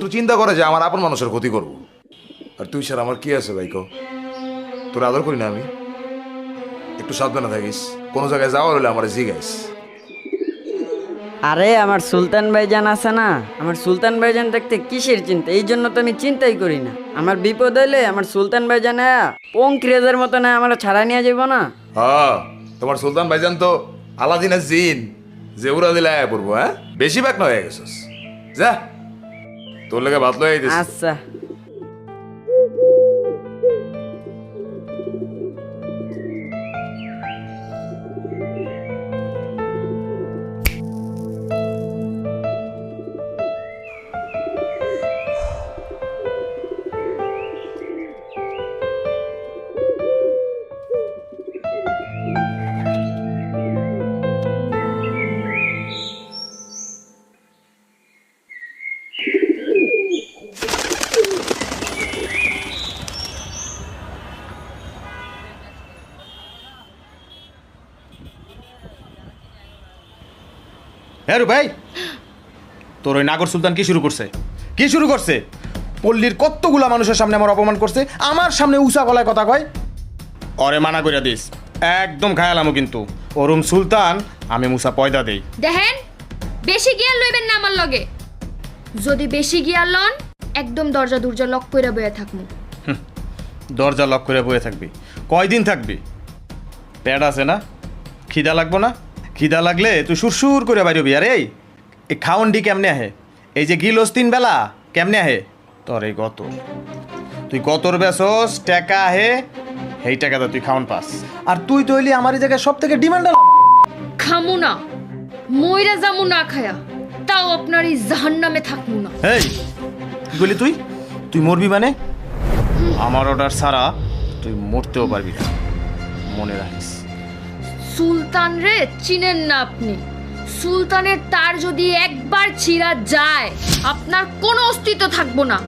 শুধু চিন্তা করে যে আমার আপন মানুষের ক্ষতি করবো। আর তুই স্যার আমার কি আছে ভাই, তোর আদর করি না আমি? একটু সাবধানে থাকিস, কোনো জায়গায় যাওয়ার হলে আমার জিগাইস। আরে আমার সুলতান ভাইজান আছে না, আমার সুলতান ভাইজান দেখতে কিসের চিন্তা, এই জন্য তো আমি চিন্তাই করি না। আমার বিপদ হইলে আমার সুলতান ভাইজান পঙ্কিরেজের মতো না আমার ছাড়া নিয়ে যাবো না। হ্যাঁ, তোমার সুলতান ভাইজান তো আলাদিনের জিন, যে উড়া দিলে আয়া পড়বো। হ্যাঁ, বেশি ব্যাক নয় গেছিস, যা তোর লেগে ভাত লয়ে আইতেছি। আচ্ছা। হ্যাঁ ভাই, তোর ওই নাগর সুলতান কি শুরু করছে? কি শুরু করছে? পল্লীর কতগুলা মানুষের সামনে আমার অপমান করছে, আমার সামনে উঁচা গলায় কথা কয়। অরে মানা করে দিস, একদম খায়ালামো কিন্তু। ওরুম সুলতান আমি মুসা পয়দা দেই। দেখেন, বেশি গিয়ার লইবেন না আমার লগে। যদি বেশি গিয়ার লন, একদম দরজা দুর্জা লক কইরা বইয়া থাকমু। দরজা লক করে বয়ে থাকবি? কয়দিন থাকবি? পেট আছে না? খিদা লাগবো না? খিদা লাগলে তুই সুরসুর করে বাইরবি। আর এই খাওয়নডি কেমনে আহে? এই যে গিলোস 3 বেলা কেমনে আহে? তোর এই গতর, তুই গতর বেসস, টাকা আহে, সেই টাকাটা তুই খাওন পাস। আর তুই তো হইলি আমার এই জায়গায় সব থেকে ডিমান্ড। খামু না, মইরা যামু না খায়া, তাও আপনার এই জাহান্নামে থাকমু না। এই কি বলি তুই? তুই মরবি মানে? আমার অর্ডার ছাড়া তুই মরতেও পারবি না, মনে রাখিস। সুলতান রে চিনেন না আপনি। সুলতানের তার যদি একবার ছিঁড়া যায়, আপনার কোনো অস্তিত্ব থাকবো না।